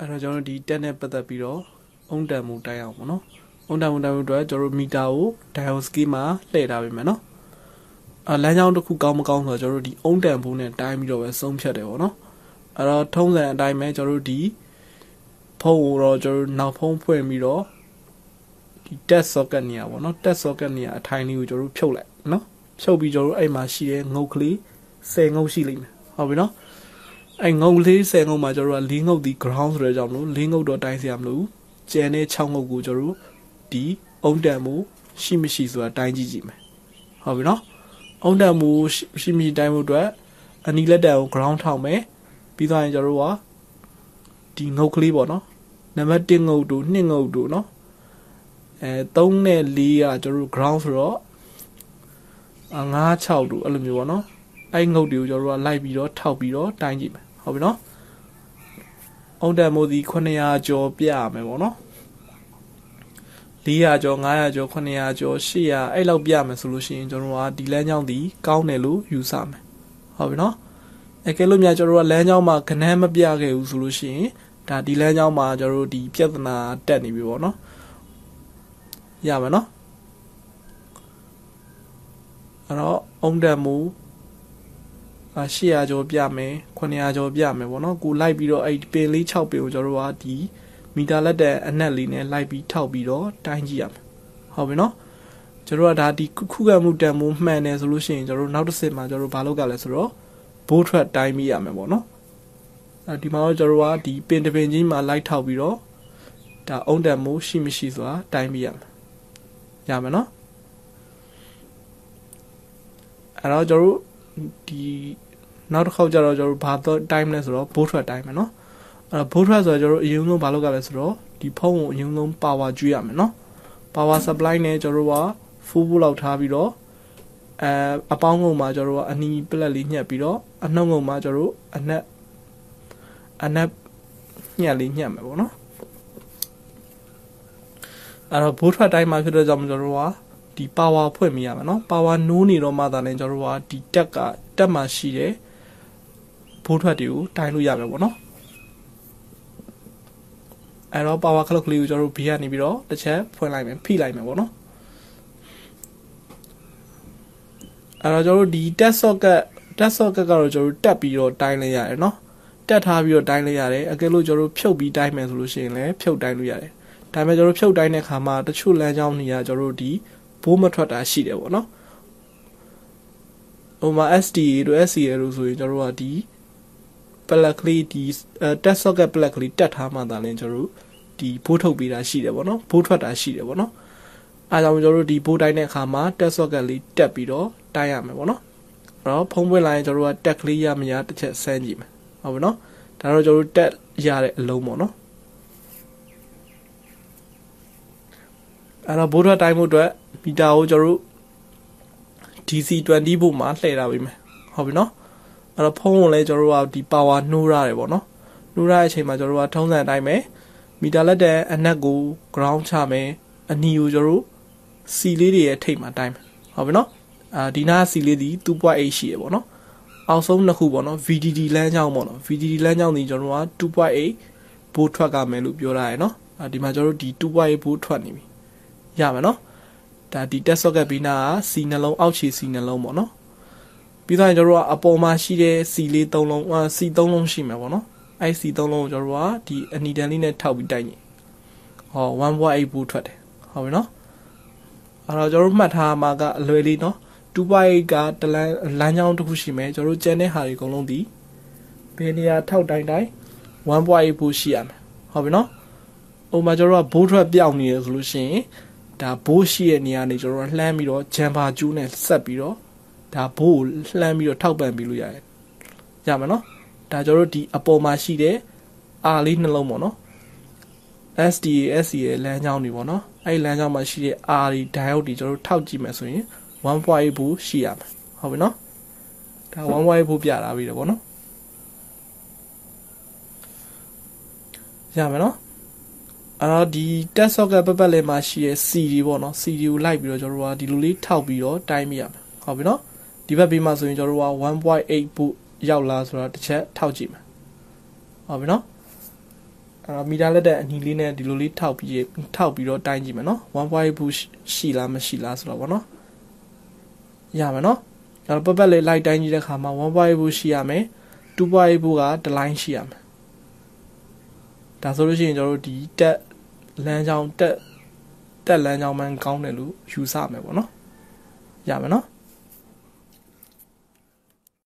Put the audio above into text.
အဲ့တော့ကျွန်တော်ဒီတက်နဲ့ပတ်သက်ပြီးတော့အုံတန်မှုတိုင်းအောင်ပေါ့နော်အုံတန်မှုတိုင်းအတွက်ကျွန်တော်မီတာကို diode scale မှာလှည့်ထားပေးမယ်နော်လမ်းကြောင်းတစ်ခုကောင်းမကောင်းဆိုတော့ကျွန်တော်ဒီအုံတန်မှုနဲ့တိုင်းပြီးတော့ပဲဆုံးဖြတ်တယ်ပေါ့နော်အဲ့တော့ထုံးစံအတိုင်းပဲကျွန်တော်ဒီဖုန်းကိုတော့ကျွန်တော်နောက်ဖုန်းဖွင့်ပြီးတော့ဒီ test socket နေရာပေါ့နော် test socket နေရာအထိုင်လေးကိုကျွန်တော်ဖြုတ်လိုက်နော်ဖြုတ်ပြီးကျွန်တော်အဲ့မှာရှိတဲ့ငုတ်ကလေး10ငုတ်ရှိလိမ့်မယ်ဟုတ်ပြီနော်အဲ့ငုတ်လေး10ငုတ်မှာကျွန်တော်က4ငုတ်ဒီ ground ဆိုတဲ့ကြောင့်လို့4ငုတ်တော့တိုင်းစရာမလိုဘူးကျန်တဲ့6ငုတ်ကိုကျွန်တော်ဒီအုံတန်မှုရှိမရှိဆိုတာတိုင်းကြည့်မယ်ဟုတ်ပြီနော်အုံတန်မှုရှိမရှိတိုင်းမှုအတွက်အနီလက်တန်ကို ground ထောက်မယ်ပြီးသွားရင်ကျွန်တော်ကဒီငုတ်ကလေးပေါ့နော်နံပါတ်1ငုတ်တို့2ငုတ်တို့နော်3နဲ့4ကကျွန်တော် ground ဆိုတော့5 6တို့အဲ့လိုမျိုးပေါ့နော်အဲ့ငုတ်တွေကိုကျွန်တော်ကလိုက်ပြီးတော့ထောက်ပြီးတော့တိုင်းကြည့်မယ်ဟုတ်ပြီနော်အုံတန်မိုးစီ900ကျော်ပြရမယ်ပေါ့နော်400ကျော်500ကျော်900ကျော်800အဲ့လောက်ပြမယ်ဆိုလို့ရှိရင်ကျွန်တော်ကဒီလမ်းကြောင်းဒီကောင်းတယ်လို့ယူဆမယ်ဟုတ်ပြီနော်အဲ့ကဲလို့များကျွန်တော်ကလမ်းကြောင်းမှာခဏမပြခဲ့ဘူးဆိုလို့ရှိရင်ဒါဒီလမ်းကြောင်းမှာကျွန်တော်ဒီပြဿနာတက်နေပြီပေါ့နော်ရမယ်နော်အဲ့တော့အုံတန်မိုး800ကျော်ပြမယ်900ကျော်ပြမယ်ပေါ့နော်ကိုလိုက်ပြီးတော့အဲ့ပင်လေး6ပင်ကိုကျွန်တော်တို့ကဒီမီတာလက်တဲ့အနက်လေးနဲ့လိုက်ပြီးထောက်ပြီးတော့တိုင်းကြည့်ရမယ်ဟုတ်ပြီနော်ကျွန်တော်ကဒါဒီခုခံမှုတန်မိုးမှန်တယ်ဆိုလို့ရှိရင်ကျွန်တော်နောက်တစ်ဆင့်မှာကျွန်တော်ဘာလုပ်ကြလဲဆိုတော့ဘိုးထွက်တိုင်းမိရမယ်ပေါ့နော်ဒီမှာတော့ကျွန်တော်ကဒီပင်တပင်ကြီးမှာလိုက်ထောက်ပြီးတော့ဒါအုံတန်မိုးရှိမရှိဆိုတာတိုင်းမိရမယ်ရမယ်နော်အဲ့တော့ကျွန်တော်ဒီနောက်တစ်ခေါက်ကျတော့ကျွန်တော်ဘာတော့ time လဲဆိုတော့ဘိုးထွက် time မယ်နော်အဲ့တော့ဘိုးထွက်ဆိုတော့ကျွန်တော်အရင်ဆုံးဘာလုပ်ကြလဲဆိုတော့ဒီဖုန်းကိုအရင်ဆုံး power ကျွေးရမယ်နော် power supply နဲ့ကျွန်တော်က full volt လောက်ထားပြီးတော့အပေါင်းငုံမှာကျွန်တော်ကအနီးပလက်လေးညှက်ပြီးတော့အနှုတ်ငုံမှာကျွန်တော်အနက်ညှက်လေးညှက်မယ်ပေါ့နော်အဲ့တော့ဘိုးထွက် time မှာဖြစ်တဲ့ကြောင့်ကျွန်တော်ကဒီ power ဖွင့်မိရမယ်နော် power နိုးနေတော့မှသာလည်းကျွန်တော်တို့ကဒီတက်မှာရှိတဲ့ဘိုးထွက်တွေကိုတိုင်းလို့ရမယ်ပေါ့နော်အဲ့တော့ power clock လေးကိုကျွန်တော်တို့ဘေးကနေပြီးတော့တစ်ချက်ဖွင့်လိုက်မယ်ဖိလိုက်မယ်ပေါ့နော်အဲ့တော့ကျွန်တော်တို့ဒီ test socket ကတော့ကျွန်တော်တို့တက်ပြီးတော့တိုင်းလိုက်ရတယ်နော်တက်ထားပြီးတော့တိုင်းလိုက်ရတယ်အကယ်လို့ကျွန်တော်တို့ဖြုတ်ပြီးတိုင်းမယ်ဆိုလို့ရှိရင်လည်းဖြုတ်တိုင်းလို့ရတယ်ဒါပေမဲ့ကျွန်တော်တို့ဖြုတ်တိုင်းတဲ့အခါမှာတချို့လမ်းကြောင်းတွေကကျွန်တော်တို့ဒီဘိုးမထွက်တာရှိတယ်ပေါ့နော်ဟိုမှာ SDA တို့ SCA တို့ဆိုရင်ကျွန်တော်တို့ကဒီ plug လေးဒီ test socket plug လေးတက်ထားမှသာလဲကျွန်တော်တို့ဒီဘိုးထုတ်ပေးတာရှိတယ်ပေါ့နော်ဘိုးထွက်တာရှိတယ်ပေါ့နော်အဲဒါကြောင့်ကျွန်တော်တို့ဒီဘိုးတိုင်းတဲ့အခါမှာ test socket လေးတက်ပြီးတော့တိုင်းရမယ်ပေါ့နော်အဲ့တော့ဖုံးပွင့်လာရင်ကျွန်တော်တို့ကတက်ကလေးရမရတစ်ချက်ဆန်းကြည့်မယ်ဟုတ်ပြီနော်ဒါတော့ကျွန်တော်တို့တက်ရတဲ့အလုံးပေါ့နော်အဲ့တော့ဘိုးထွက်တိုင်းမှုအတွက်မီတာကိုကျွန်တော်တို့ DC 20 volt မှာလှည့်ထားပေးမယ်ဟုတ်ပြီနော်အဲ့တော့ဖုန်းကိုလည်းကျွန်တော်တို့ကဒီ power နှိုးရတယ်ပေါ့နော်နှိုးရတဲ့အချိန်မှာကျွန်တော်တို့ကထုံးစံအတိုင်းပဲမီတာလက်တဲ့အနက်ကို ground ချမယ်အနီကိုကျွန်တော်တို့စီလေးတွေရဲ့ထိပ်မှာတိုင်းမယ်ဟုတ်ပြီနော်ဒီနားစီလေးဒီ 2.8 ရှိရပေါ့နော်အောက်ဆုံးနှစ်ခုပေါ့နော် VDD လမ်းကြောင်းပေါ့နော် VDD လမ်းကြောင်းဒီကျွန်တော်တို့က 2.8 volt ထွက်ကမယ်လို့ပြောထားရနော်ဒီမှာကျွန်တော်တို့ဒီ 2.8 volt ထွက်နေပြီရမယ်နော်ဒါဒီ test socket ဘီနာက C နှလုံးအောက်ခြေ C နှလုံးပေါ့နော်ပြီးတော့ကျွန်တော်တို့ကအပေါ်မှာရှိတဲ့ C လေး3လုံးC 3လုံးရှိမှာပေါ့နော်အဲ့ C 3လုံးကိုကျွန်တော်တို့ကဒီအနီတန်လေးနဲ့ထောက်ပြီးတိုက်နေဟော 1.8 volt ထွက်တယ်ဟုတ်ပြီနော်အဲ့တော့ကျွန်တော်တို့မှတ်ထားမှာကအလွယ်လေးနော် 2.8 ကတလမ်းကြောင်းတစ်ခုရှိမယ်ကျွန်တော်တို့ကျန်တဲ့ဟာတွေအကုန်လုံးဒီဘယ်နေရာထောက်တိုင်းတိုင်း 1.8 volt ရှိရမယ်ဟုတ်ပြီနော်ဟိုမှာကျွန်တော်တို့ကဘိုးထွက်ပြောင်းနေရဆိုလို့ရှိရင်ဒါဘိုးရှိရဲ့နေရာနေကျွန်တော်လှမ်းပြီးတော့ဂျမ်ဘာကျူးနဲ့ဆက်ပြီးတော့ဒါဘိုးကိုလှမ်းပြီးတော့ထောက်ပံ့ပြီးလို့ရတယ်ရမယ်နော်ဒါကျွန်တော်တို့ဒီအပေါ်မှာရှိတဲ့ R လေးနှလုံးပေါ့နော် SDA SCA လမ်းကြောင်းတွေပေါ့နော်အဲ့လမ်းကြောင်းမှာရှိတဲ့ R တွေ diode တွေကျွန်တော်တို့ထောက်ကြည့်မယ်ဆိုရင် 1.8 volt ရှိရမယ်ဟုတ်ပြီနော်ဒါ 1.8 volt ပြတာပြီးတယ်ပေါ့နော်ရမယ်နော်အဲ့တော့ဒီ test socket ပတ်ပတ်လည်မှာရှိရဲ့ CD ပေါ့နော် CD ကိုလိုက်ပြီးတော့ကျွန်တော်တို့ကဒီလိုလေးထောက်ပြီးတော့တိုင်းမိရမယ်ဟုတ်ပြီနော်ဒီဘက်ဘေးမှာဆိုရင်ကျွန်တော်တို့က 1.8 volt ရောက်လာဆိုတာတစ်ချက်ထောက်ကြည့်မယ်ဟုတ်ပြီနော် မီတာလက်တဲ့အနီလေးနဲ့ဒီလိုလေးထောက်ပြီးတော့တိုင်းကြည့်မယ်နော် 1.8 ဘူးရှိလားမရှိလားဆိုတော့ဗောနော်ရမယ်နော်အဲ့တော့ပတ်လေးလိုက်တိုင်းကြည့်တဲ့ခါမှာ 1.8 ဘူးရှိရမယ် 2.8 ဘူးကတစ်လိုင်းရှိရမယ်ဒါဆိုလို့ရှိရင်ကျွန်တော်တို့ဒီတက်လမ်းကြောင်းတက်လမ်းကြောင်းမှန်ကောင်းတယ်လို့ယူဆမယ်ဗောနော်ရမယ်နော်